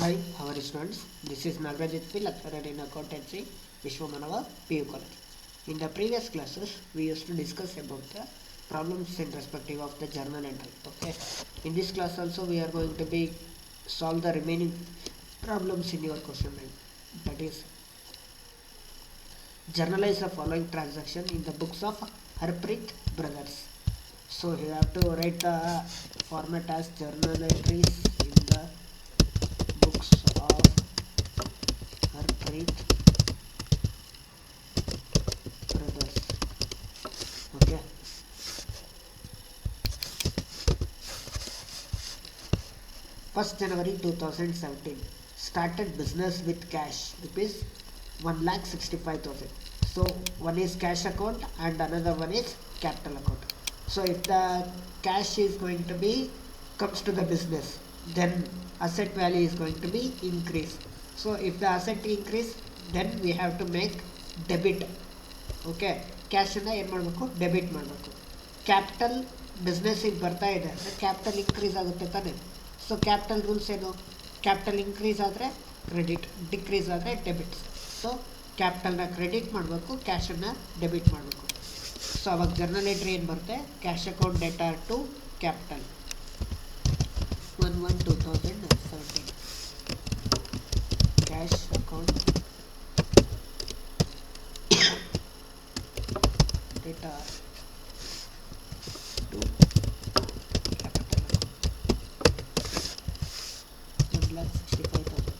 Hi, how are you students? This is Nagrajit P. lecturer in accountancy, Vishwamanava PU College. In the previous classes, we used to discuss about the problems in respective of the journal entry. Okay. In this class also, we are going to be solve the remaining problems in your question bank. That is, journalize the following transaction in the books of Harpreet Brothers. So you have to write the format as journal entries in the books of Harpreet Brothers. Okay. First January 2017 started business with cash rupees 1,65,000. So one is cash account and another one is capital account. So if the cash is going to be comes to the business, then asset value is going to be increase. So if the asset increase, then we have to make debit. Okay ಕ್ಯಾಶನ್ನು ಏನು ಮಾಡಬೇಕು, debit ಮಾಡಬೇಕು. Capital ಬಿಸ್ನೆಸ್ಸಿಗೆ ಬರ್ತಾ ಇದೆ ಅಂದರೆ capital increase ಆಗುತ್ತೆ ತಾನೇ. So capital rules ಏನು, ಕ್ಯಾಪಿಟಲ್ ಇನ್ಕ್ರೀಸ್ ಆದರೆ ಕ್ರೆಡಿಟ್, ಡಿಕ್ರೀಸ್ ಆದರೆ ಡೆಬಿಟ್. ಸೊ ಕ್ಯಾಪಿಟಲ್ನ ಕ್ರೆಡಿಟ್ ಮಾಡಬೇಕು, ಕ್ಯಾಶನ್ನು ಡೆಬಿಟ್ ಮಾಡಬೇಕು. ಸೊ ಅವಾಗ ಜರ್ನಲ್ ಎಂಟ್ರಿ ಏನು ಬರುತ್ತೆ, cash account data to capital 1/1/2017 cash account data to capital account 1,65,000.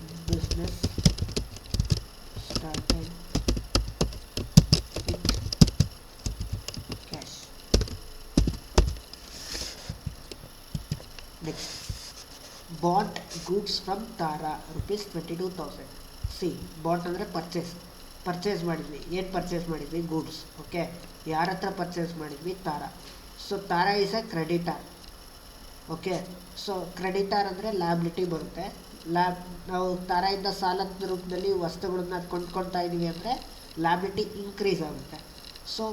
The business started with cash. Next, bought goods from Tara rupees 22,000. ಸಿ bought ಅಂದರೆ ಪರ್ಚೇಸ್ ಮಾಡಿದ್ವಿ. ಏನು ಪರ್ಚೇಸ್ ಮಾಡಿದ್ವಿ, ಗೂಡ್ಸ್. ಓಕೆ, ಯಾರ ಹತ್ರ ಪರ್ಚೇಸ್ ಮಾಡಿದ್ವಿ, Tara. So Tara is a creditor. Okay, so creditor ಅಂದರೆ liability ಬರುತ್ತೆ. ನಾವು ತಾರಾಯಿಂದ ಸಾಲದ ರೂಪದಲ್ಲಿ ವಸ್ತುಗಳನ್ನ ಕೊಂಡ್ಕೊಳ್ತಾ ಇದ್ದೀವಿ ಅಂದರೆ ಲ್ಯಾಬಿಲಿಟಿ ಇನ್ಕ್ರೀಸ್ ಆಗುತ್ತೆ. ಸೊ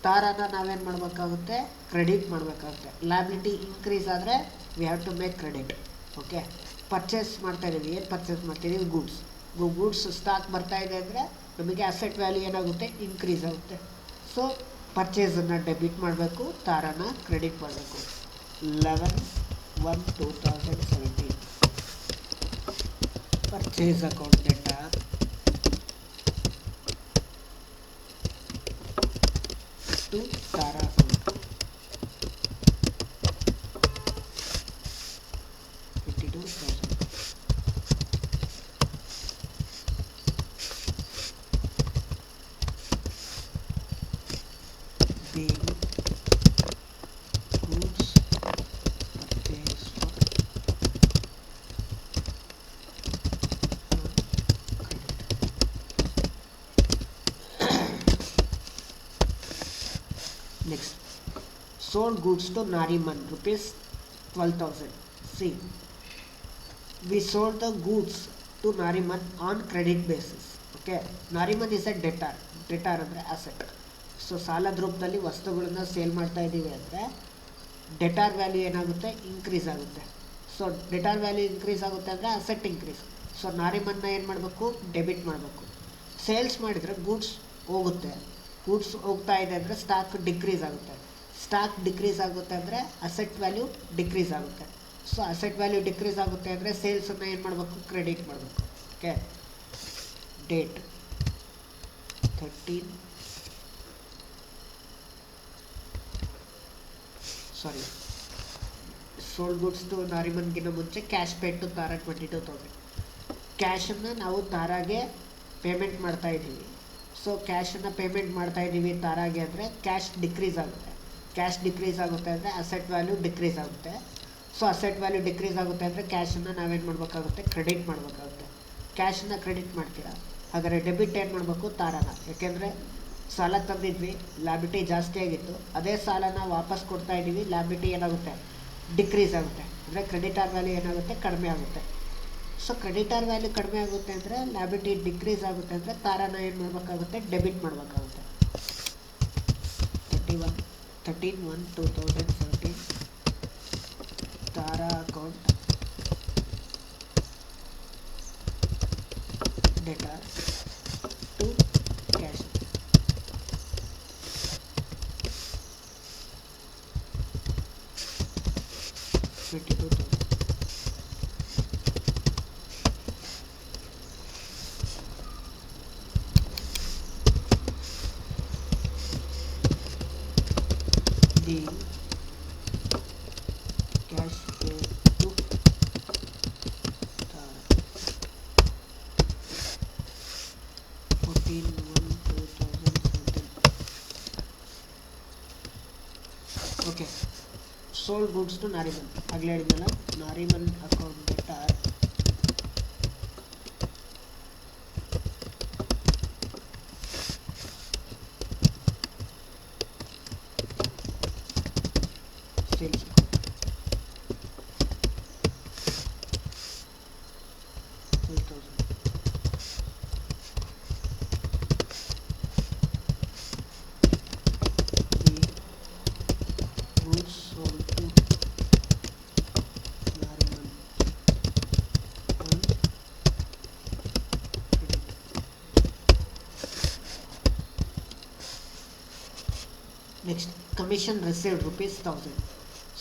ತಾರಾನ ನಾವೇನು ಮಾಡಬೇಕಾಗುತ್ತೆ, ಕ್ರೆಡಿಟ್ ಮಾಡಬೇಕಾಗುತ್ತೆ. ಲ್ಯಾಬಿಲಿಟಿ ಇನ್ಕ್ರೀಸ್ ಆದರೆ we have to make credit. Okay, purchase ಮಾಡ್ತಾಯಿದ್ದೀವಿ. ಏನು ಪರ್ಚೇಸ್ ಮಾಡ್ತಾಯಿದ್ದೀವಿ, ಗೂಡ್ಸ್ ಸ್ಟಾಕ್ ಬರ್ತಾ ಇದೆ ಅಂದರೆ ನಮಗೆ ಅಸೆಟ್ ವ್ಯಾಲ್ಯೂ ಏನಾಗುತ್ತೆ, ಇನ್ಕ್ರೀಸ್ ಆಗುತ್ತೆ. ಸೊ ಪರ್ಚೇಸನ್ನು ಡೆಬಿಟ್ ಮಾಡಬೇಕು, ತಾರಾನ ಕ್ರೆಡಿಟ್ ಮಾಡಬೇಕು. 11/1/2017 purchase account data to Tara account 22,000. Being goods purchased for Next, sold goods to Nariman rupees 12,000. See, we sold the goods to Nariman on credit basis. Okay, Nariman is a debtor ಅಂದರೆ asset. So ಸಾಲದ ರೂಪದಲ್ಲಿ ವಸ್ತುಗಳನ್ನ sale ಮಾಡ್ತಾ ಇದ್ದೀವಿ ಅಂದರೆ debtor value ಏನಾಗುತ್ತೆ, increase ಆಗುತ್ತೆ. So debtor value increase ಆಗುತ್ತೆ ಅಂದರೆ ಅಸೆಟ್ ಇನ್ಕ್ರೀಸ್. ಸೊ ನಾರಿಮನ್ನ ಏನು ಮಾಡಬೇಕು, ಡೆಬಿಟ್ ಮಾಡಬೇಕು. ಸೇಲ್ಸ್ ಮಾಡಿದರೆ ಗೂಡ್ಸ್ ಹೋಗುತ್ತೆ. ಗೂಡ್ಸ್ ಹೋಗ್ತಾ ಇದೆ ಅಂದರೆ ಸ್ಟಾಕ್ ಡಿಕ್ರೀಸ್ ಆಗುತ್ತೆ. ಸ್ಟಾಕ್ ಡಿಕ್ರೀಸ್ ಆಗುತ್ತೆ ಅಂದರೆ ಅಸೆಟ್ ವ್ಯಾಲ್ಯೂ ಡಿಕ್ರೀಸ್ ಆಗುತ್ತೆ. ಸೊ ಅಸೆಟ್ ವ್ಯಾಲ್ಯೂ ಡಿಕ್ರೀಸ್ ಆಗುತ್ತೆ ಅಂದರೆ ಸೇಲ್ಸನ್ನು ಏನು ಮಾಡಬೇಕು, ಕ್ರೆಡಿಟ್ ಮಾಡಬೇಕು. Okay, date 13 sold goods to ನಾರಿಮನ್ಗಿಂತ ಮುಂಚೆ ಕ್ಯಾಶ್ ಪೇಡ್ ಟು ತಾರಾ 22,000. ಕ್ಯಾಶನ್ನು ನಾವು ತಾರಾಗೆ ಪೇಮೆಂಟ್ ಮಾಡ್ತಾ ಇದ್ದೀವಿ. ಸೊ ಕ್ಯಾಶನ್ನು ಪೇಮೆಂಟ್ ಮಾಡ್ತಾ ಇದ್ದೀವಿ ತಾರಾಗೆ ಅಂದರೆ ಕ್ಯಾಶ್ ಡಿಕ್ರೀಸ್ ಆಗುತ್ತೆ. ಕ್ಯಾಶ್ ಡಿಕ್ರೀಸ್ ಆಗುತ್ತೆ ಅಂದರೆ ಅಸೆಟ್ ವ್ಯಾಲ್ಯೂ ಡಿಕ್ರೀಸ್ ಆಗುತ್ತೆ. ಸೊ ಅಸೆಟ್ ವ್ಯಾಲ್ಯೂ ಡಿಕ್ರೀಸ್ ಆಗುತ್ತೆ ಅಂದರೆ ಕ್ಯಾಶನ್ನು ನಾವೇನು ಮಾಡಬೇಕಾಗುತ್ತೆ, ಕ್ರೆಡಿಟ್ ಮಾಡಬೇಕಾಗುತ್ತೆ. ಕ್ಯಾಶನ್ನು ಕ್ರೆಡಿಟ್ ಮಾಡ್ತೀರಾ, ಹಾಗಾದರೆ ಡೆಬಿಟ್ ಏನು ಮಾಡಬೇಕು, ತಾರಾನ. ಯಾಕೆಂದರೆ ಸಾಲ ತಂದಿದ್ವಿ, ಲ್ಯಾಬಿಲಿಟಿ ಜಾಸ್ತಿ ಆಗಿತ್ತು, ಅದೇ ಸಾಲನ ವಾಪಸ್ ಕೊಡ್ತಾ ಇದ್ದೀವಿ, ಲ್ಯಾಬಿಲಿಟಿ ಏನಾಗುತ್ತೆ, ಡಿಕ್ರೀಸ್ ಆಗುತ್ತೆ. ಅಂದರೆ ಕ್ರೆಡಿಟಾರ್ ವ್ಯಾಲ್ಯೂ ಏನಾಗುತ್ತೆ, ಕಡಿಮೆ ಆಗುತ್ತೆ. ಸೊ ಕ್ರೆಡಿಟರ್ ವ್ಯಾಲ್ಯೂ ಕಡಿಮೆ ಆಗುತ್ತೆ ಅಂದರೆ ಲ್ಯಾಬಿಲಿಟಿ ಡಿಕ್ರೀಸ್ ಆಗುತ್ತೆ ಅಂದರೆ ತಾರಾನ ಏನು ಮಾಡಬೇಕಾಗುತ್ತೆ, ಡೆಬಿಟ್ ಮಾಡಬೇಕಾಗುತ್ತೆ. 13/1/2017 Tara account debtor to cash. The cash paid to Tara 14/1/2017. Okay, sold goods to Nariman. ಆಗಲೇ ಹೇಳಿದ್ನಲ್ಲ, Nariman account debtor sales next commission received ₹1000.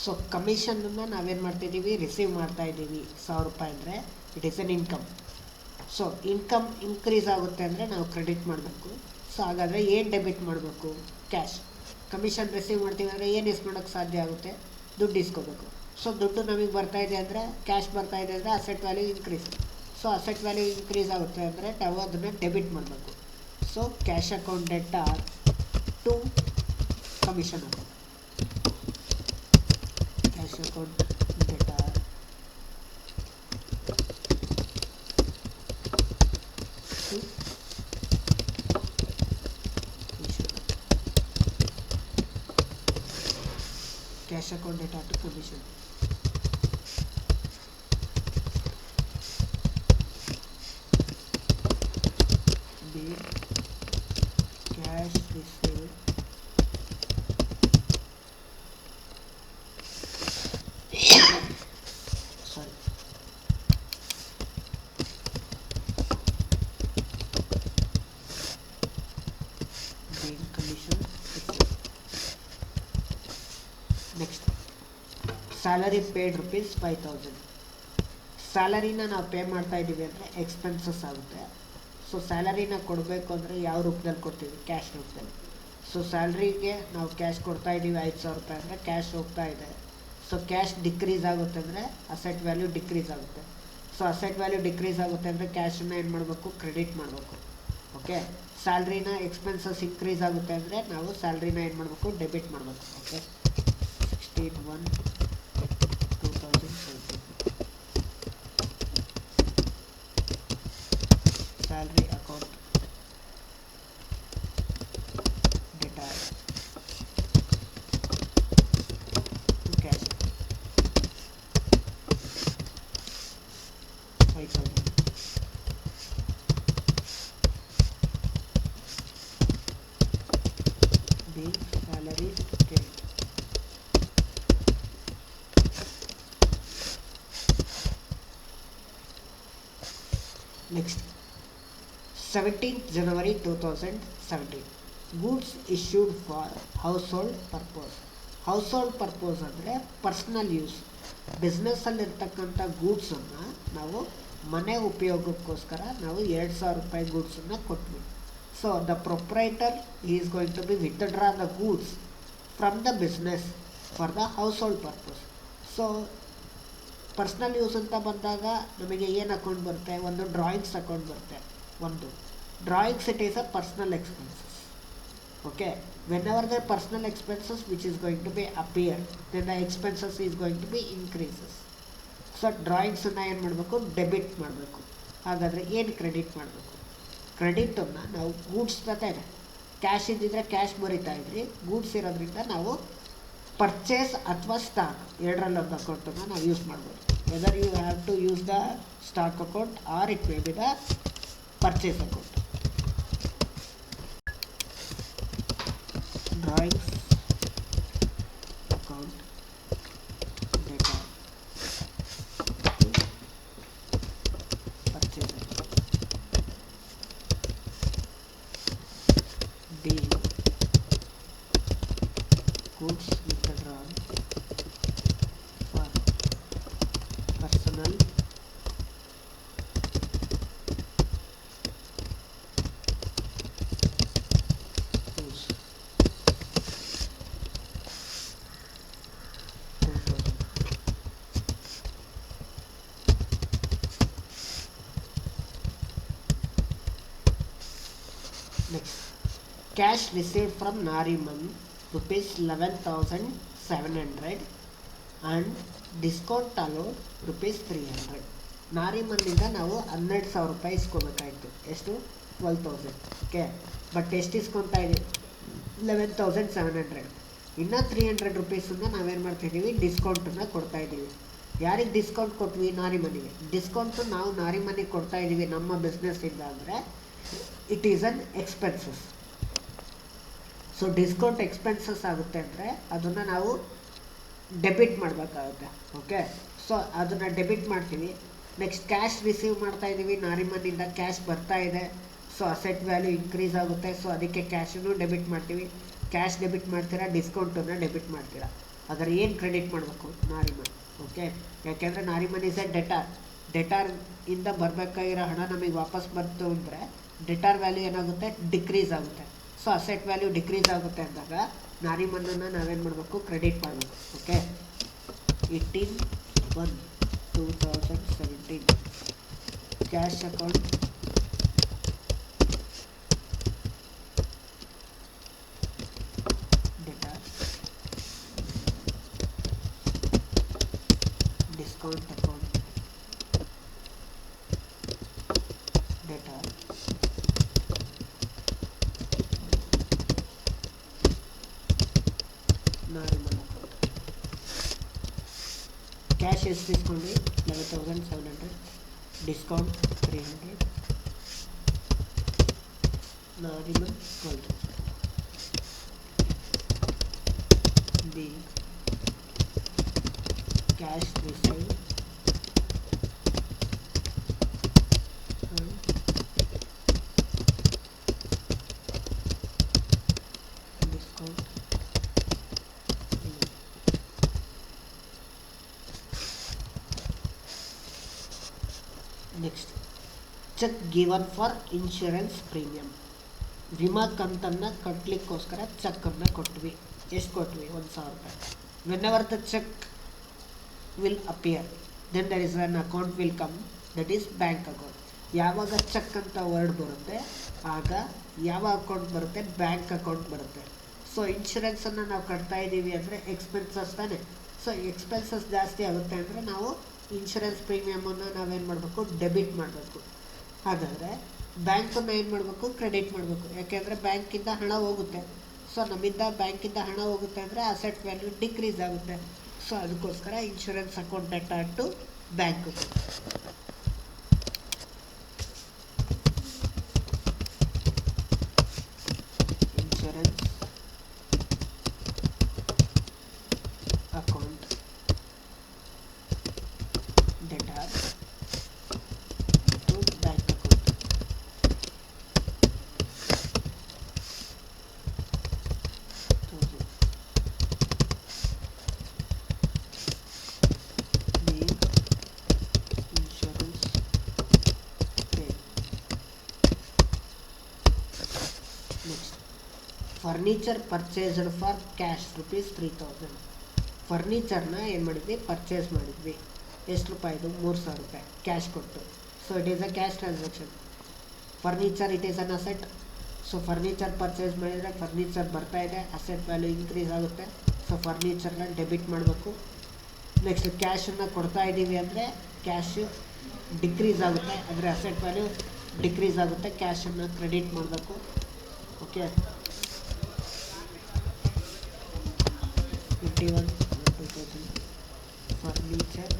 So ಕಮಿಷನನ್ನು ನಾವೇನು ಮಾಡ್ತಾಯಿದ್ದೀವಿ, ರಿಸೀವ್ ಮಾಡ್ತಾ ಇದ್ದೀವಿ ₹1000 ಅಂದರೆ it is an income. So income increase ಆಗುತ್ತೆ ಅಂದರೆ ನಾವು ಕ್ರೆಡಿಟ್ ಮಾಡಬೇಕು. ಸೊ ಹಾಗಾದರೆ ಏನು ಡೆಬಿಟ್ ಮಾಡಬೇಕು, ಕ್ಯಾಶ್. ಕಮಿಷನ್ ರಿಸೀವ್ ಮಾಡ್ತೀವಿ ಅಂದರೆ ಏನು ಇಸ್ಕೊಳಕ್ಕೆ ಸಾಧ್ಯ ಆಗುತ್ತೆ, ದುಡ್ಡು ಇಸ್ಕೋಬೇಕು. ಸೊ ದುಡ್ಡು ನಮಗೆ ಬರ್ತಾ ಇದೆ ಅಂದರೆ, ಕ್ಯಾಶ್ ಬರ್ತಾ ಇದೆ ಅಂದರೆ asset value increase. So asset value increase ಆಗುತ್ತೆ ಅಂದರೆ ನಾವು ಅದನ್ನು ಡೆಬಿಟ್ ಮಾಡಬೇಕು. So cash account debtor to commission account. Cash account debtor to commission. Cash account debtor to commission. Cash received sorry being commission received. Next, salary paid ₹5,000. ಸ್ಯಾಲರಿನ ನಾವು pay ಮಾಡ್ತಾ ಇದ್ದೀವಿ ಅಂದರೆ expenses ಆಗುತ್ತೆ. ಸೊ ಸ್ಯಾಲರಿನ ಕೊಡಬೇಕು ಅಂದರೆ ಯಾವ ರೂಪದಲ್ಲಿ ಕೊಡ್ತೀವಿ, ಕ್ಯಾಶ್ ರೂಪದಲ್ಲಿ. ಸೊ ಸ್ಯಾಲ್ರಿಗೆ ನಾವು ಕ್ಯಾಶ್ ಕೊಡ್ತಾ ಇದ್ದೀವಿ ₹5,000 ಅಂದರೆ ಕ್ಯಾಶ್ ಹೋಗ್ತಾ ಇದೆ. ಸೊ ಕ್ಯಾಶ್ ಡಿಕ್ರೀಸ್ ಆಗುತ್ತೆ ಅಂದರೆ ಅಸೆಟ್ ವ್ಯಾಲ್ಯೂ ಡಿಕ್ರೀಸ್ ಆಗುತ್ತೆ. ಸೊ ಅಸೆಟ್ ವ್ಯಾಲ್ಯೂ ಡಿಕ್ರೀಸ್ ಆಗುತ್ತೆ ಅಂದರೆ ಕ್ಯಾಶನ್ನು ಏನು ಮಾಡಬೇಕು, ಕ್ರೆಡಿಟ್ ಮಾಡಬೇಕು. ಓಕೆ, ಸ್ಯಾಲ್ರಿನ ಎಕ್ಸ್ಪೆನ್ಸಸ್ ಇನ್ಕ್ರೀಸ್ ಆಗುತ್ತೆ ಅಂದರೆ ನಾವು ಸ್ಯಾಲ್ರಿನ ಏನು ಮಾಡಬೇಕು, ಡೆಬಿಟ್ ಮಾಡಬೇಕು. Okay, 16/1/2017 salary account data to cash 5,000. The salary paid. Next, 17th January 2017 goods issued for household purpose. Household purpose ಅಂದರೆ ಪರ್ಸ್ನಲ್ ಯೂಸ್. ಬಿಸ್ನೆಸ್ಸಲ್ಲಿರ್ತಕ್ಕಂಥ ಗೂಡ್ಸನ್ನು ನಾವು ಮನೆ ಉಪಯೋಗಕ್ಕೋಸ್ಕರ ನಾವು ₹2,000 ಗೂಡ್ಸನ್ನು ಕೊಟ್ವಿ. So the proprietor is going to be withdraw the goods from the business for the household purpose. So personal use ಅಂತ ಬಂದಾಗ ನಮಗೆ ಏನು ಅಕೌಂಟ್ ಬರುತ್ತೆ, ಒಂದು ಡ್ರಾಯಿಂಗ್ಸ್ ಅಕೌಂಟ್ ಬರುತ್ತೆ. ಒಂದು drawings, it is a personal expenses. Okay, whenever the personal expenses which is going to be appear, then the expenses is going to be increases. So drawings ಅನ್ನು ಏನು ಮಾಡಬೇಕು, ಡೆಬಿಟ್ ಮಾಡಬೇಕು. ಹಾಗಾದರೆ ಏನು ಕ್ರೆಡಿಟ್ ಮಾಡಬೇಕು, ಕ್ರೆಡಿಟನ್ನು ನಾವು ಗೂಡ್ಸ್ ಜೊತೆಗೆ ಕ್ಯಾಶ್ ಇದ್ದಿದ್ರೆ ಕ್ಯಾಶ್ ಬರಿತಾ ಇದ್ರಿ, ಗೂಡ್ಸ್ ಇರೋದ್ರಿಂದ ನಾವು ಪರ್ಚೇಸ್ ಅಥವಾ ಸ್ಟಾಕ್ ಎರಡರಲ್ಲೊಂದು ಅಕೌಂಟನ್ನು ನಾವು ಯೂಸ್ ಮಾಡ್ಬೋದು. whether you have to use the stock account or it may be the purchase account. Drawings account data to purchase account. D goods withdrawn for personal use. 2000. Next, cash received from Nariman rupees 11,700 and discount allowed rupees 300. ನಾರಿಮನ್ನಿಂದ ನಾವು 12,000 ರೂಪಾಯಿ ಇಸ್ಕೋಬೇಕಾಯ್ತು. ಎಷ್ಟು? 12,000. Okay, but ಎಷ್ಟು ಇಸ್ಕೊತಾ ಇದ್ದೀವಿ? 11,700. ಇನ್ನು 300 ರುಪೀಸನ್ನ ನಾವೇನು ಮಾಡ್ತಾಯಿದ್ದೀವಿ? ಡಿಸ್ಕೌಂಟನ್ನು ಕೊಡ್ತಾ ಇದ್ದೀವಿ. ಯಾರಿಗೆ ಡಿಸ್ಕೌಂಟ್ ಕೊಟ್ವಿ? ನಾರಿಮನಿಗೆ. ಡಿಸ್ಕೌಂಟು ನಾವು ನಾರಿಮನಿಗೆ ಕೊಡ್ತಾ ಇದ್ದೀವಿ ನಮ್ಮ ಬಿಸ್ನೆಸ್ಸಿಂದ ಅಂದರೆ it is an expenses. So discount expenses ಆಗುತ್ತೆ ಅಂದರೆ ಅದನ್ನು ನಾವು ಡೆಬಿಟ್ ಮಾಡಬೇಕಾಗುತ್ತೆ. ಓಕೆ, ಸೊ ಅದನ್ನು ಡೆಬಿಟ್ ಮಾಡ್ತೀವಿ. ನೆಕ್ಸ್ಟ್ ಕ್ಯಾಶ್ ರಿಸೀವ್ ಮಾಡ್ತಾ ಇದ್ದೀವಿ ನಾರಿಮನಿಂದ, ಕ್ಯಾಶ್ ಬರ್ತಾ ಇದೆ. ಸೊ ಅಸೆಟ್ ವ್ಯಾಲ್ಯೂ ಇನ್ಕ್ರೀಸ್ ಆಗುತ್ತೆ. ಸೊ ಅದಕ್ಕೆ ಕ್ಯಾಶನ್ನು ಡೆಬಿಟ್ ಮಾಡ್ತೀವಿ. ಕ್ಯಾಶ್ ಡೆಬಿಟ್ ಮಾಡ್ತೀರಾ, ಡಿಸ್ಕೌಂಟನ್ನು ಡೆಬಿಟ್ ಮಾಡ್ತೀರಾ. ಅದರ ಏನು ಕ್ರೆಡಿಟ್ ಮಾಡಬೇಕು? ನಾರಿಮನ್. ಓಕೆ, ಯಾಕೆಂದರೆ ನಾರಿಮನ್ ಇಸ್ ಎ ಡೆಟಾರ್ ಇಂದ ಬರಬೇಕಾಗಿರೋ ಹಣ ನಮಗೆ ವಾಪಸ್ ಬಂತು ಅಂದರೆ ಡೆಟಾರ್ ವ್ಯಾಲ್ಯೂ ಏನಾಗುತ್ತೆ? ಡಿಕ್ರೀಸ್ ಆಗುತ್ತೆ. ಸೊ ಅಸೆಟ್ ವ್ಯಾಲ್ಯೂ ಡಿಕ್ರೀಸ್ ಆಗುತ್ತೆ ಅಂದಾಗ ನಾರಿಮನ್ನನ್ನು ನಾವೇನು ಮಾಡಬೇಕು? ಕ್ರೆಡಿಟ್ ಮಾಡಬೇಕು. Okay, 18/1/2017 cash account debtor discount account debtor Nariman account. Cash ಎಷ್ಟು discount? 11,700, discount 300, Nariman 12,000. The cash receive discount. Next, cheque given for insurance premium. ವಿಮಾ ಕಂತನ್ನು ಕಟ್ಟಲಿಕ್ಕೋಸ್ಕರ ಚೆಕ್ಕನ್ನು ಕೊಟ್ವಿ. ಎಷ್ಟು ಕೊಟ್ವಿ? 1,000 ರೂಪಾಯಿ. Whenever the cheque will appear then there is an account will come, that is bank account. ಯಾವಾಗ ಚೆಕ್ ಅಂತ ವರ್ಡ್ ಬರುತ್ತೆ ಆಗ ಯಾವ ಅಕೌಂಟ್ ಬರುತ್ತೆ? ಬ್ಯಾಂಕ್ ಅಕೌಂಟ್ ಬರುತ್ತೆ. ಸೊ ಇನ್ಶೂರೆನ್ಸನ್ನು ನಾವು ಕಟ್ತಾ ಇದ್ದೀವಿ ಅಂದರೆ ಎಕ್ಸ್ಪೆನ್ಸಸ್ ತಾನೆ. ಸೊ ಎಕ್ಸ್ಪೆನ್ಸಸ್ ಜಾಸ್ತಿ ಆಗುತ್ತೆ ಅಂದರೆ ನಾವು ಇನ್ಶೂರೆನ್ಸ್ ಪ್ರೀಮಿಯಮನ್ನು ನಾವೇನು ಮಾಡಬೇಕು? ಡೆಬಿಟ್ ಮಾಡಬೇಕು. ಹಾಗಾದರೆ ಬ್ಯಾಂಕನ್ನು ಏನು ಮಾಡಬೇಕು? ಕ್ರೆಡಿಟ್ ಮಾಡಬೇಕು. ಯಾಕೆಂದರೆ ಬ್ಯಾಂಕಿಂದ ಹಣ ಹೋಗುತ್ತೆ. ಸೊ ನಮ್ಮಿಂದ ಬ್ಯಾಂಕಿಂದ ಹಣ ಹೋಗುತ್ತೆ ಅಂದರೆ ಅಸೆಟ್ ವ್ಯಾಲ್ಯೂ ಡಿಕ್ರೀಸ್ ಆಗುತ್ತೆ. ಸೊ ಅದಕ್ಕೋಸ್ಕರ insurance account data to bank account. Insurance account data to bank account. Furniture purchased for cash rupees 3,000. ಫರ್ನಿಚರ್ನ ಏನು ಮಾಡಿದ್ವಿ? ಪರ್ಚೇಸ್ ಮಾಡಿದ್ವಿ. ಎಷ್ಟು ರೂಪಾಯಿದು? 3,000 ರೂಪಾಯಿ ಕ್ಯಾಶ್ ಕೊಟ್ಟು. So it is a cash transaction. Furniture it is an asset. So furniture purchase ಮಾಡಿದರೆ furniture ಬರ್ತಾ ಇದೆ, ಅಸೆಟ್ ವ್ಯಾಲ್ಯೂ ಇನ್ಕ್ರೀಸ್ ಆಗುತ್ತೆ. ಸೊ ಫರ್ನಿಚರ್ನ ಡೆಬಿಟ್ ಮಾಡಬೇಕು. ನೆಕ್ಸ್ಟ್ ಕ್ಯಾಶನ್ನು ಕೊಡ್ತಾ ಇದ್ದೀವಿ ಅಂದರೆ ಕ್ಯಾಶು ಡಿಕ್ರೀಸ್ ಆಗುತ್ತೆ, ಅಂದರೆ ಅಸೆಟ್ ವ್ಯಾಲ್ಯೂ ಡಿಕ್ರೀಸ್ ಆಗುತ್ತೆ. ಕ್ಯಾಶನ್ನು ಕ್ರೆಡಿಟ್ ಮಾಡಬೇಕು. Okay, 21/2000 furniture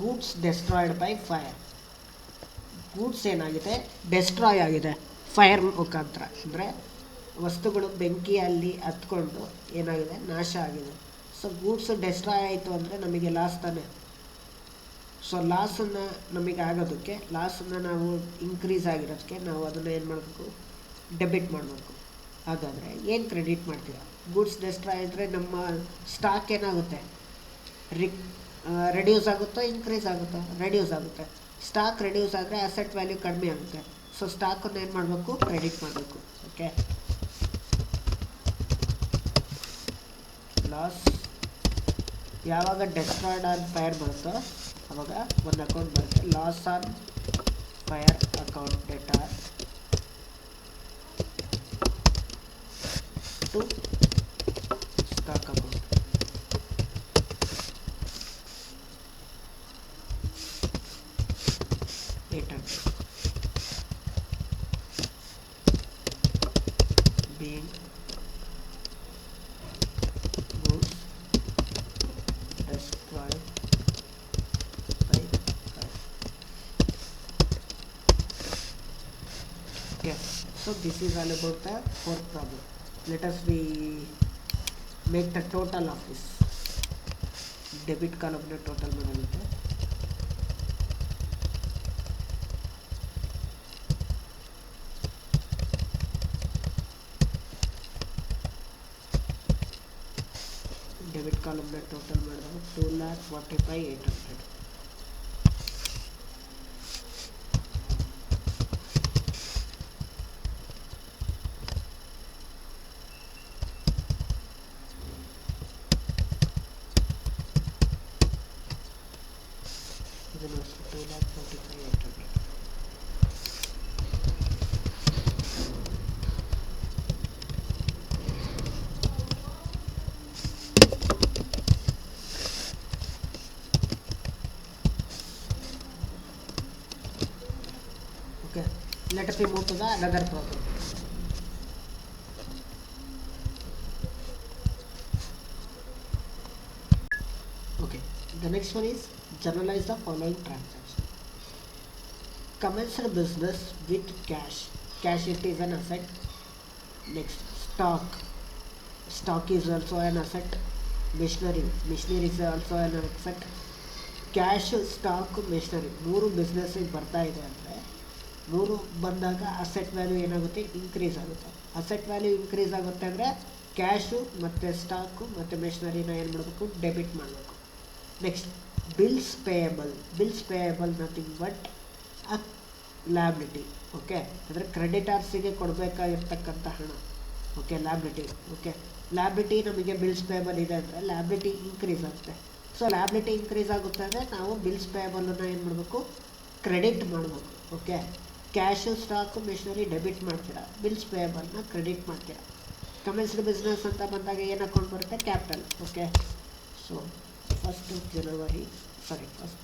goods destroyed by fire. Goods ಏನಾಗಿದೆ, ಡೆಸ್ಟ್ರಾಯ್ ಆಗಿದೆ ಫೈರ್ ಮುಖಾಂತರ. ಅಂದರೆ ವಸ್ತುಗಳು ಬೆಂಕಿಯಲ್ಲಿ ಹತ್ಕೊಂಡು ಏನಾಗಿದೆ, ನಾಶ ಆಗಿದೆ. ಸೊ ಗೂಡ್ಸ್ ಡೆಸ್ಟ್ರಾಯ್ ಆಯಿತು ಅಂದರೆ ನಮಗೆ ಲಾಸ್ ತಾನೆ. ಸೊ ಲಾಸನ್ನು ನಮಗೆ ಆಗೋದಕ್ಕೆ, ಲಾಸನ್ನು ನಾವು ಇನ್ಕ್ರೀಸ್ ಆಗಿರೋದಕ್ಕೆ ನಾವು ಅದನ್ನು ಏನು ಮಾಡಬೇಕು, ಡೆಬಿಟ್ ಮಾಡಬೇಕು. ಹಾಗಾದರೆ ಏನು ಕ್ರೆಡಿಟ್ ಮಾಡ್ತೀರಾ? ಗೂಡ್ಸ್ ಡೆಸ್ಟ್ರಾಯ್ ಆದರೆ ನಮ್ಮ ಸ್ಟಾಕ್ ಏನಾಗುತ್ತೆ, ರೆಡ್ಯೂಸ್ ಆಗುತ್ತೋ ಇನ್ಕ್ರೀಸ್ ಆಗುತ್ತೋ? ರೆಡ್ಯೂಸ್ ಆಗುತ್ತೆ. ಸ್ಟಾಕ್ ರೆಡ್ಯೂಸ್ ಆದರೆ ಅಸೆಟ್ ವ್ಯಾಲ್ಯೂ ಕಡಿಮೆ ಆಗುತ್ತೆ. ಸೊ ಸ್ಟಾಕನ್ನು ಏನು ಮಾಡಬೇಕು, ಕ್ರೆಡಿಟ್ ಮಾಡಬೇಕು. ಓಕೆ, ಲಾಸ್ ಯಾವಾಗ ಡೆಸ್ಟ್ರಾಯ್ಡ್ ಆನ್ ಫೈರ್ ಬರುತ್ತೋ ಅವಾಗ ಒಂದು ಅಕೌಂಟ್ ಬರುತ್ತೆ, loss on fire account data to stock account. being goods destroyed by fire. Okay, so this is all about the fourth problem. Let us make the total of this. Debit column total ಮಾಡಲಿಕ್ಕೆ debit ಕಾಲಮ್ನ total ಮಾಡಿದಾಗ 2,45,800. ಇದನ್ನು 2,45,800. Let us move to the another problem. Okay, the next one is generalize the following transaction. Commence a business with cash. Cash, it is an asset. Next, stock. Stock is also an asset. Machinery is also an asset. Cash, stock, machinery ಮೂರು business ಬರ್ತಾ ಇದೆ ಅಂದರೆ ಮೂರು ಬಂದಾಗ asset value ಏನಾಗುತ್ತೆ, increase ಆಗುತ್ತೆ. Asset value increase ಆಗುತ್ತೆ ಅಂದರೆ ಕ್ಯಾಶು ಮತ್ತು ಸ್ಟಾಕು ಮತ್ತು ಮೆಷಿನರಿನ ಏನು ಮಾಡಬೇಕು, ಡೆಬಿಟ್ ಮಾಡಬೇಕು. Next, bills payable nothing but a liability. Okay, ಅಂದರೆ ಕ್ರೆಡಿಟರ್ಸಿಗೆ ಕೊಡಬೇಕಾಗಿರ್ತಕ್ಕಂಥ ಹಣ. Okay, liability. ಓಕೆ, ಲ್ಯಾಬಿಲಿಟಿ ನಮಗೆ ಬಿಲ್ಸ್ ಪೇಯಬಲ್ ಇದೆ ಅಂದರೆ ಲ್ಯಾಬಿಲಿಟಿ ಇನ್ಕ್ರೀಸ್ ಆಗುತ್ತೆ. ಸೊ ಲ್ಯಾಬಿಲಿಟಿ ಇನ್ಕ್ರೀಸ್ ಆಗುತ್ತೆ ಅಂದರೆ ನಾವು ಬಿಲ್ಸ್ ಪೇಯಬಲನ್ನು ಏನು ಮಾಡಬೇಕು, ಕ್ರೆಡಿಟ್ ಮಾಡಬೇಕು. Okay, cash stock machinery debit ಮಾಡ್ತೀರಾ, ಬಿಲ್ಸ್ ಪೇಯಬಲ್ನ ಕ್ರೆಡಿಟ್ ಮಾಡ್ತೀರಾ. ಕಮೆನ್ಸ್ಡ್ ಬಿಸ್ನೆಸ್ ಅಂತ ಬಂದಾಗ ಏನು ಅಕೌಂಟ್ ಬರುತ್ತೆ, capital. Okay, so first January 2017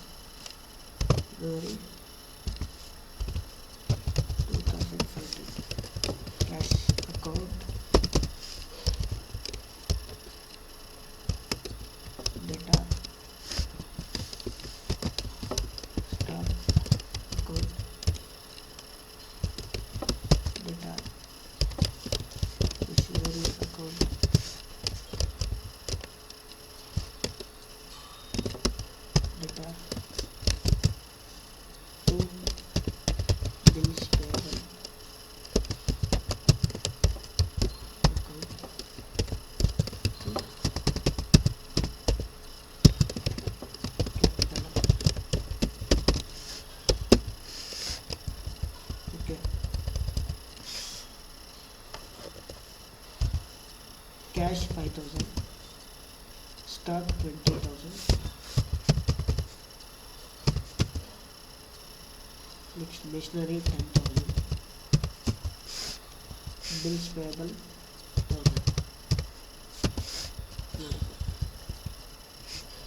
cash account data stock account data machinery account data to bills payable account to capital. Okay, cash 5,000, stock 20,000, next machinery 10,000, bills payable 1,000.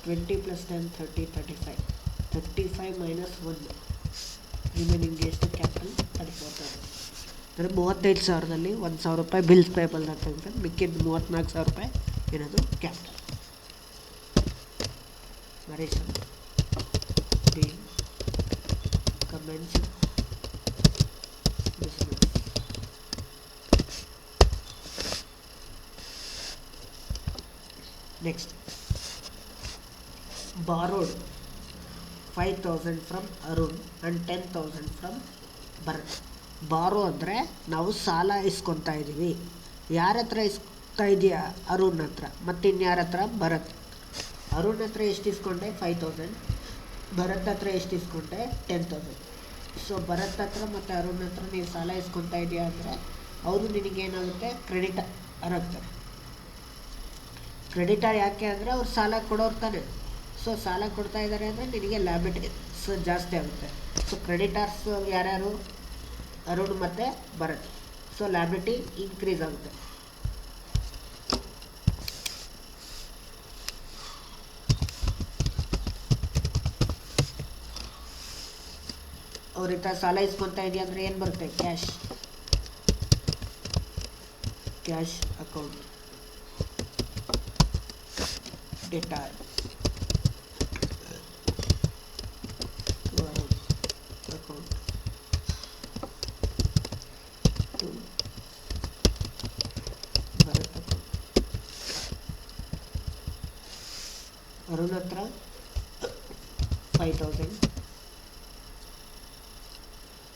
20 plus 10 30 35 35 minus 1 remaining ಎಷ್ಟು, capital 34,000. ಅಂದರೆ 35,000ದಲ್ಲಿ 1,000 ರೂಪಾಯಿ bills payable ಅಂತ ತೆಗೆದ್ರೆ ಮಿಕ್ಕಿದ್ದು 34,000 ರೂಪಾಯಿ ಏನದು, capital. Very simple. commenced business. Next, borrowed 5,000 from Arun and 10,000 from Bharat. ಬಾರೋ ಅಂದರೆ ನಾವು ಸಾಲ ಇಸ್ಕೊತಾ ಇದ್ದೀವಿ. ಯಾರ ಹತ್ರ ಇಸ್ಕೊತಾ ಇದೆಯಾ? ಅರುಣ್ ಹತ್ರ. ಮತ್ತು ಇನ್ಯಾರ ಹತ್ರ? ಭರತ್. ಅರುಣ್ ಹತ್ರ ಎಷ್ಟು ಇಸ್ಕೊಂಡೆ? 5,000. ಭರತ್ ಹತ್ರ ಎಷ್ಟು ಇಸ್ಕೊಂಡೆ? 10,000. ಸೊ ಭರತ್ ಹತ್ರ ಮತ್ತು ಅರುಣ್ ಹತ್ರ ನೀವು ಸಾಲ ಇಸ್ಕೊತಾ ಇದೆಯಾ ಅಂದರೆ ಅವರು ನಿನಗೇನಾಗುತ್ತೆ? ಕ್ರೆಡಿಟರ್ ಆಗ್ತಾರೆ. ಕ್ರೆಡಿಟರ್ ಯಾಕೆ ಅಂದರೆ ಅವ್ರು ಸಾಲ ಕೊಡೋರು ತಾನೆ. ಸೊ ಸಾಲ ಕೊಡ್ತಾ ಇದ್ದಾರೆ ಅಂದರೆ ನಿನಗೆ ಲ್ಯಾಬಿಲಿಟಿ ಜಾಸ್ತಿ ಆಗುತ್ತೆ. ಸೊ ಕ್ರೆಡಿಟರ್ಸ್ ಯಾರ್ಯಾರು? ಅರುಣ್ ಮತ್ತು ಭರತ್. ಸೊ ಲ್ಯಾಬಿಲಿಟಿ ಇನ್ಕ್ರೀಸ್ ಆಗುತ್ತೆ. ಅವ್ರ ಸಾಲ ಇಸ್ಕೊತಾ ಇದೆಯಾ ಅಂದರೆ ಏನು ಬರುತ್ತೆ? Cash account data account to Bharat account. Arun ಹತ್ರ 5,000,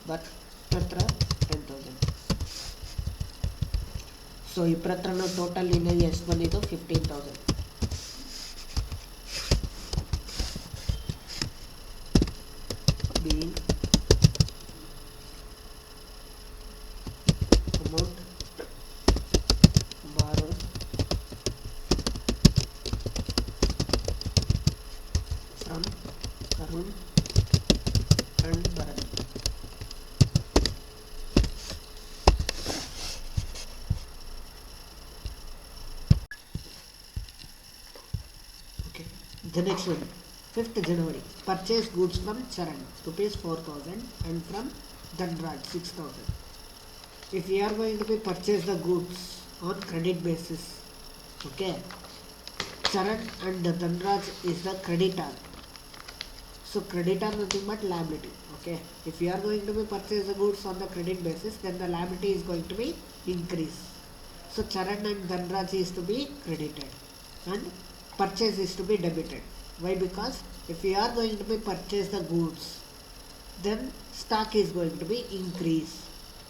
ಭರತ್ ಹತ್ರ 10,000. ಸೊ ಇಬ್ಬರ ಹತ್ರನೂ ಟೋಟಲ್ ಇನ್ನೇನು ಎಷ್ಟು ಬಂದಿದ್ದು? 15,000. being amount borrowed from Arun and Bharat. Okay, the next one. 5th January, purchase goods from Charan, rupees 4,000, and from Dhanraj 6,000. If we are going to be purchase the goods on credit basis, okay, Charan and Dhanraj is the creditor. So creditor nothing but liability. Okay, if we are going to be purchase the goods on the credit basis, then the liability is going to be increase. So Charan and Dhanraj is to be credited and purchase is to be debited. Why? Because if we are going to be purchase the goods, then stock is going to be increase.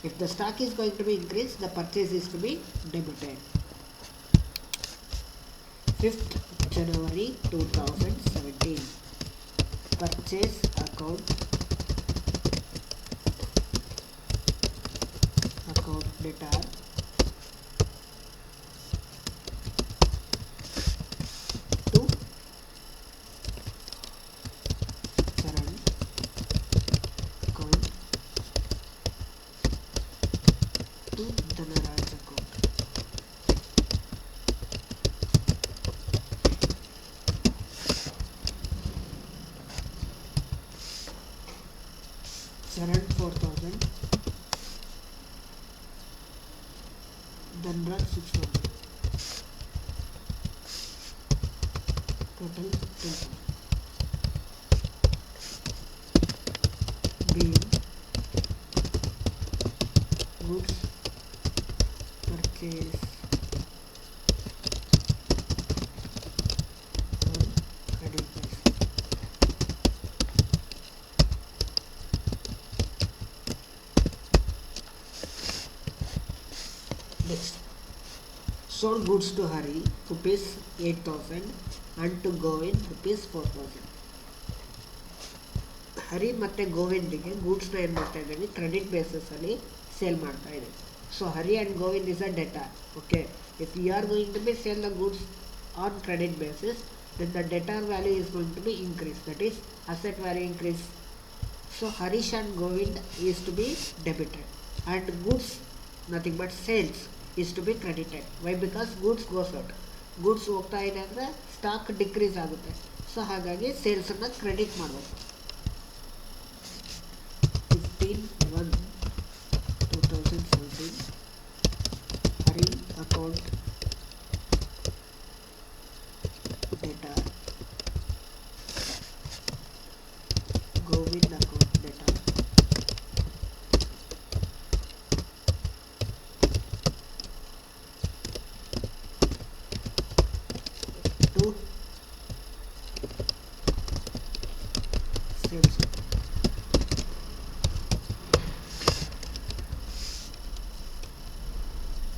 If the stock is going to be increased, the purchase is to be debited. 5th January 2017, purchase account data Dhanraj account. Charan 4,000, Dhanraj 6,000, total 10,000. Being goods purchase on credit basis. Next, sold goods to Hari rupees 8,000 and to Govind rupees 4,000. ಹರಿ ಮತ್ತು ಗೋವಿಂದಿಗೆ ಗೂಡ್ಸ್ನ ಏನು ಮಾಡ್ತಾ ಇದ್ದೀವಿ? Credit ಬೇಸಿಸಲ್ಲಿ sale ಮಾಡ್ತಾ ಇದ್ದೀವಿ. So Hari and Govind is a debtor. Okay, if you are going to be sale the goods on credit basis, then the debtor value is going to be increase, that is asset value increase. So Harish and Govind is to be debited and goods nothing but sales is to be credited. Why? Because goods goes out. Goods ಹೋಗ್ತಾ ಇದೆ ಅಂದರೆ stock decrease ಆಗುತ್ತೆ. So ಹಾಗಾಗಿ ಸೇಲ್ಸನ್ನು credit ಮಾಡಬೇಕು. 15/1/2017 Hari account data, Govind account data, cancel.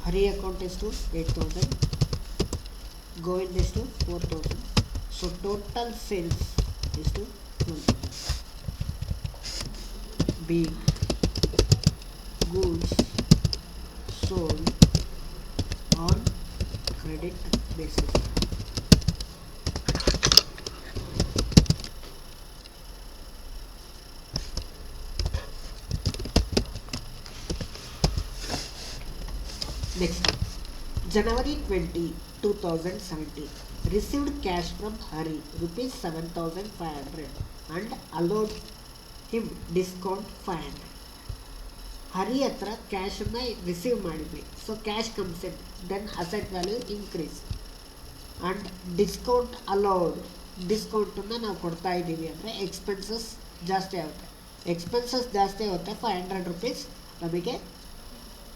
Hari account is to 8,000. Govind is to 4,000. So total sales is to 12,000. Being goods sold on credit basis. Next, January 20, 2017, received cash from Hari rupees 7,500 and allowed him discount 500. Hari ಹತ್ರ ಕ್ಯಾಶನ್ನು receive ಮಾಡಿದ್ವಿ. So cash comes in, then asset value increase and discount allowed. ಡಿಸ್ಕೌಂಟನ್ನು ನಾವು ಕೊಡ್ತಾ ಇದ್ದೀವಿ ಅಂದರೆ expenses ಜಾಸ್ತಿ ಆಗುತ್ತೆ. ಎಕ್ಸ್ಪೆನ್ಸಸ್ ಜಾಸ್ತಿ ಆಗುತ್ತೆ, 500 ರುಪೀಸ್ ನಮಗೆ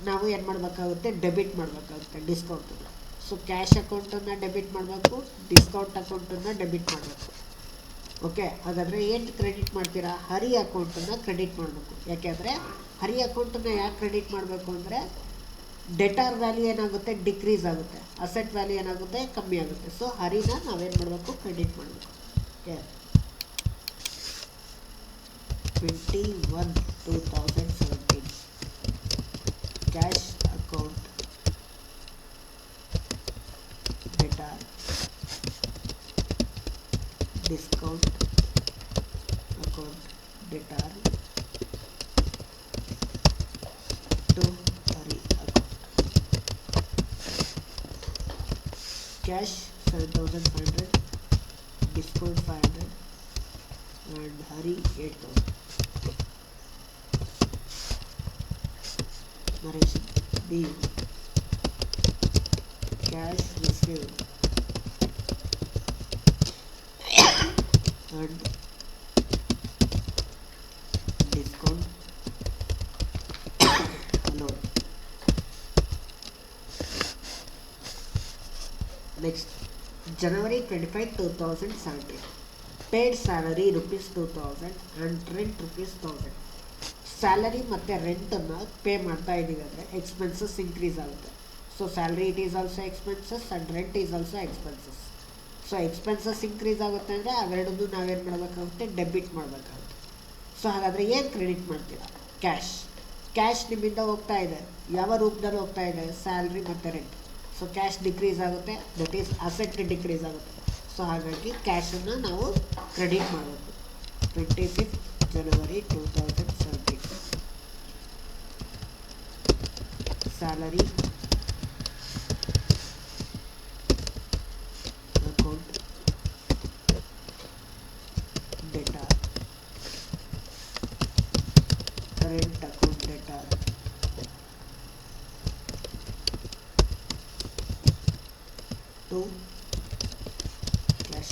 ನಾವು ಏನು ಮಾಡಬೇಕಾಗುತ್ತೆ, ಡೆಬಿಟ್ ಮಾಡಬೇಕಾಗುತ್ತೆ ಡಿಸ್ಕೌಂಟನ್ನು. ಸೊ ಕ್ಯಾಶ್ ಅಕೌಂಟನ್ನು ಡೆಬಿಟ್ ಮಾಡಬೇಕು, ಡಿಸ್ಕೌಂಟ್ ಅಕೌಂಟನ್ನು ಡೆಬಿಟ್ ಮಾಡಬೇಕು. ಓಕೆ, ಹಾಗಾದರೆ ಏನು ಕ್ರೆಡಿಟ್ ಮಾಡ್ತೀರಾ? ಹರಿ ಅಕೌಂಟನ್ನು ಕ್ರೆಡಿಟ್ ಮಾಡಬೇಕು. ಯಾಕೆಂದರೆ ಹರಿ ಅಕೌಂಟನ್ನು ಯಾಕೆ ಕ್ರೆಡಿಟ್ ಮಾಡಬೇಕು ಅಂದರೆ ಡೆಟಾರ್ ವ್ಯಾಲ್ಯೂ ಏನಾಗುತ್ತೆ, ಡಿಕ್ರೀಸ್ ಆಗುತ್ತೆ, ಅಸೆಟ್ ವ್ಯಾಲ್ಯೂ ಏನಾಗುತ್ತೆ, ಕಮ್ಮಿ ಆಗುತ್ತೆ. ಸೊ ಹರಿನ ನಾವೇನು ಮಾಡಬೇಕು, ಕ್ರೆಡಿಟ್ ಮಾಡಬೇಕು. Okay, 21/2017 cash account debtor discount account debtor to Hari account. Cash 7,500, discount 500 and Hari 8,000. Narration B. Cash received and discount allowed. Next, January 25, 2017, paid salary rupees 2,000 and rent rupees 1,000. Salary ಮತ್ತು ರೆಂಟನ್ನು pay ಮಾಡ್ತಾ ಇದ್ದೀವಿ ಅಂದರೆ expenses increase ಆಗುತ್ತೆ. So salary it is also expenses and rent is also expenses. So expenses increase ಆಗುತ್ತೆ ಅಂದರೆ ಅವೆರಡನ್ನೂ ನಾವೇನು ಮಾಡಬೇಕಾಗುತ್ತೆ, debit ಮಾಡಬೇಕಾಗುತ್ತೆ. ಸೊ ಹಾಗಾದರೆ ಏನು ಕ್ರೆಡಿಟ್ ಮಾಡ್ತೀರಾ? ಕ್ಯಾಶ್. ಕ್ಯಾಶ್ ನಿಮ್ಮಿಂದ ಹೋಗ್ತಾ ಇದೆ, ಯಾವ ರೂಪದಲ್ಲಿ ಹೋಗ್ತಾ ಇದೆ? ಸ್ಯಾಲ್ರಿ ಮತ್ತು ರೆಂಟ್. ಸೊ ಕ್ಯಾಶ್ ಡಿಕ್ರೀಸ್ ಆಗುತ್ತೆ, ದಟ್ ಈಸ್ ಅಸೆಟ್ ಡಿಕ್ರೀಸ್ ಆಗುತ್ತೆ. ಸೊ ಹಾಗಾಗಿ ಕ್ಯಾಶನ್ನು ನಾವು ಕ್ರೆಡಿಟ್ ಮಾಡಬೇಕು. 25th January 2017 salary account debtor rent account debtor to cash.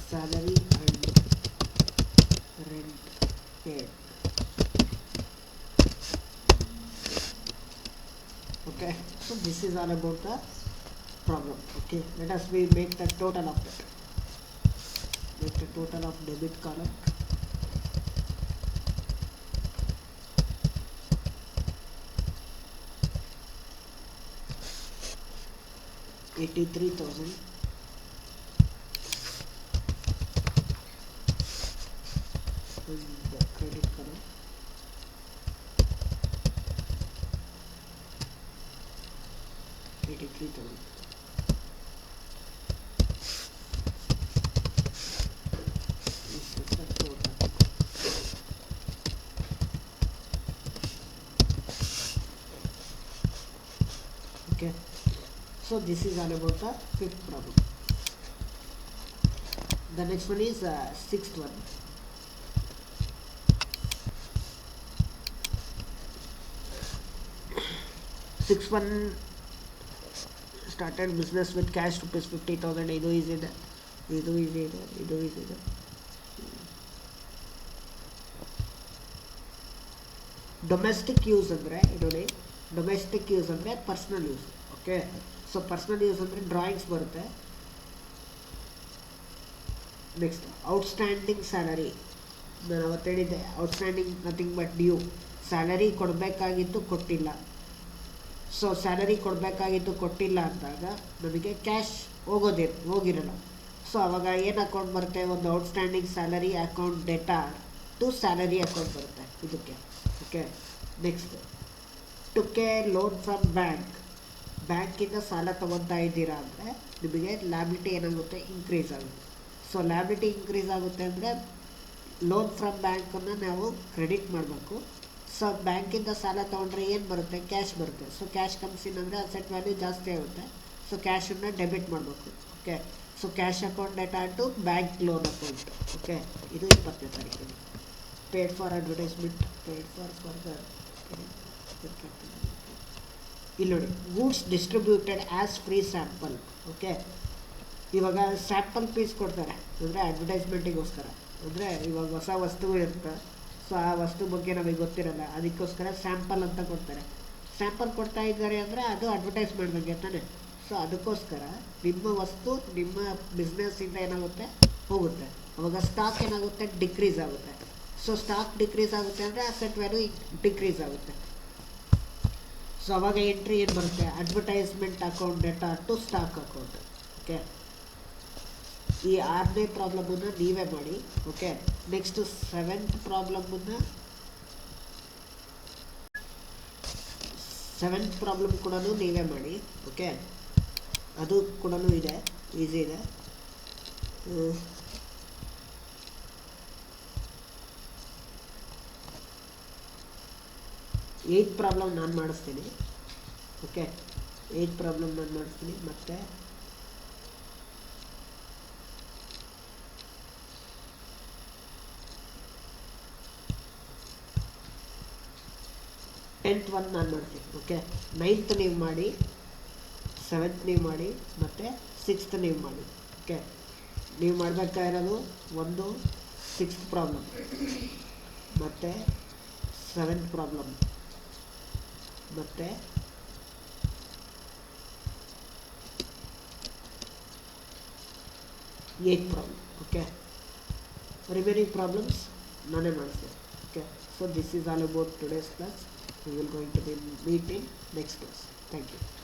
Salary and rent paid. Okay, so this is all about the problem. Okay, let us make the total of that. Make the total of debit column. $83,000 in the credit column. $83,000. This is the total. Okay, so this is all about the fifth problem. The next one is sixth one. Started business with cash rupees 50,000. ಇದು easy ಇದೆ, ಇದು easy ಇದೆ, ಇದು easy ಇದೆ. Domestic use ಅಂದರೆ ನೋಡಿ, domestic use ಅಂದರೆ personal use. Okay, so personal use ಅಂದರೆ ಡ್ರಾಯಿಂಗ್ಸ್ ಬರುತ್ತೆ. Next outstanding salary. ನಾನು ಅವತ್ತು ಹೇಳಿದ್ದೆ, outstanding nothing but due. Salary ಕೊಡಬೇಕಾಗಿತ್ತು, ಕೊಟ್ಟಿಲ್ಲ. ಸೊ ಸ್ಯಾಲರಿ ಕೊಡಬೇಕಾಗಿತ್ತು, ಕೊಟ್ಟಿಲ್ಲ ಅಂದಾಗ ನಮಗೆ ಕ್ಯಾಶ್ ಹೋಗಿರಲ್ಲ. ಸೊ ಅವಾಗ ಏನು ಅಕೌಂಟ್ ಬರುತ್ತೆ, ಒಂದು outstanding salary account data to salary account ಬರುತ್ತೆ ಇದಕ್ಕೆ. Okay, next took a loan from ಬ್ಯಾಂಕಿಂದ ಸಾಲ ತೊಗೊತಾ ಇದ್ದೀರಾ ಅಂದರೆ ನಿಮಗೆ ಲ್ಯಾಬಿಲಿಟಿ ಏನಾಗುತ್ತೆ, ಇನ್ಕ್ರೀಸ್ ಆಗುತ್ತೆ. ಸೊ ಲ್ಯಾಬಿಲಿಟಿ ಇನ್ಕ್ರೀಸ್ ಆಗುತ್ತೆ ಅಂದರೆ ಲೋನ್ ಫ್ರಮ್ ಬ್ಯಾಂಕನ್ನು ನಾವು ಕ್ರೆಡಿಟ್ ಮಾಡಬೇಕು. ಸೊ ಬ್ಯಾಂಕಿಂದ ಸಾಲ ತೊಗೊಂಡ್ರೆ ಏನು ಬರುತ್ತೆ, ಕ್ಯಾಶ್ ಬರುತ್ತೆ. ಸೊ ಕ್ಯಾಶ್ ಕಮ್ಸ್ ಇನ್ ಅಂದರೆ ಅಸೆಟ್ ವ್ಯಾಲ್ಯೂ ಜಾಸ್ತಿ ಆಗುತ್ತೆ. ಸೊ ಕ್ಯಾಶನ್ನು ಡೆಬಿಟ್ ಮಾಡಬೇಕು. Okay, so cash account data to bank loan account. Okay, ಇದು 20ನೇ ತಾರೀಕು. Paid for advertisement, paid for the ಇಲ್ಲಿ ನೋಡಿ, goods distributed as free sample. Okay, ಇವಾಗ ಸ್ಯಾಂಪಲ್ ಪೀಸ್ ಕೊಡ್ತಾರೆ ಅಂದರೆ ಅಡ್ವರ್ಟೈಸ್ಮೆಂಟಿಗೋಸ್ಕರ. ಅಂದರೆ ಇವಾಗ ಹೊಸ ವಸ್ತುಗಳಿರುತ್ತೆ, ಸೊ ಆ ವಸ್ತು ಬಗ್ಗೆ ನಮಗೆ ಗೊತ್ತಿರಲ್ಲ, ಅದಕ್ಕೋಸ್ಕರ ಸ್ಯಾಂಪಲ್ ಅಂತ ಕೊಡ್ತಾರೆ. ಸ್ಯಾಂಪಲ್ ಕೊಡ್ತಾ ಇದ್ದಾರೆ ಅಂದರೆ ಅದು ಅಡ್ವರ್ಟೈಸ್ಮೆಂಟ್ ಬಗ್ಗೆ ತಾನೆ. ಸೊ ಅದಕ್ಕೋಸ್ಕರ ನಿಮ್ಮ ವಸ್ತು ನಿಮ್ಮ ಬಿಸ್ನೆಸ್ಸಿಂದ ಏನಾಗುತ್ತೆ, ಹೋಗುತ್ತೆ. ಅವಾಗ ಸ್ಟಾಕ್ ಏನಾಗುತ್ತೆ, ಡಿಕ್ರೀಸ್ ಆಗುತ್ತೆ. ಸೊ ಸ್ಟಾಕ್ ಡಿಕ್ರೀಸ್ ಆಗುತ್ತೆ ಅಂದರೆ ಅಸೆಟ್ ವ್ಯಾಲ್ಯೂ ಡಿಕ್ರೀಸ್ ಆಗುತ್ತೆ. ಸೊ ಅವಾಗ ಎಂಟ್ರಿ ಏನು ಬರುತ್ತೆ, advertisement account data to stock account. Okay, ಈ 6ನೇ ಪ್ರಾಬ್ಲಮನ್ನು ನೀವೇ ಮಾಡಿ. Okay, next 7th ಪ್ರಾಬ್ಲಮನ್ನು 7th problem ಕೂಡ ನೀವೇ ಮಾಡಿ. ಓಕೆ, ಅದು ಕೂಡ ಇದೆ, ಈಸಿ ಇದೆ. 8th ಪ್ರಾಬ್ಲಮ್ ನಾನು ಮಾಡಿಸ್ತೀನಿ. ಓಕೆ, 8th ಪ್ರಾಬ್ಲಮ್ ನಾನು ಮಾಡಿಸ್ತೀನಿ. ಮತ್ತು 10th ಒಂದು ನಾನು ಮಾಡ್ತೀನಿ. ಓಕೆ, 9th ನೀವು ಮಾಡಿ, 7th ನೀವು ಮಾಡಿ, ಮತ್ತು 6th ನೀವು ಮಾಡಿ. ಓಕೆ, ನೀವು ಮಾಡಬೇಕಾಗಿರೋದು ಒಂದು 6th ಪ್ರಾಬ್ಲಮ್ ಮತ್ತು 7th ಪ್ರಾಬ್ಲಮ್ ಮತ್ತು 8th problem. Okay, remaining problems ನಾನೇ ಮಾಡಿಸ್ತೇನೆ. Okay, so this is all about today's class. We will going to be meet in next class. Thank you.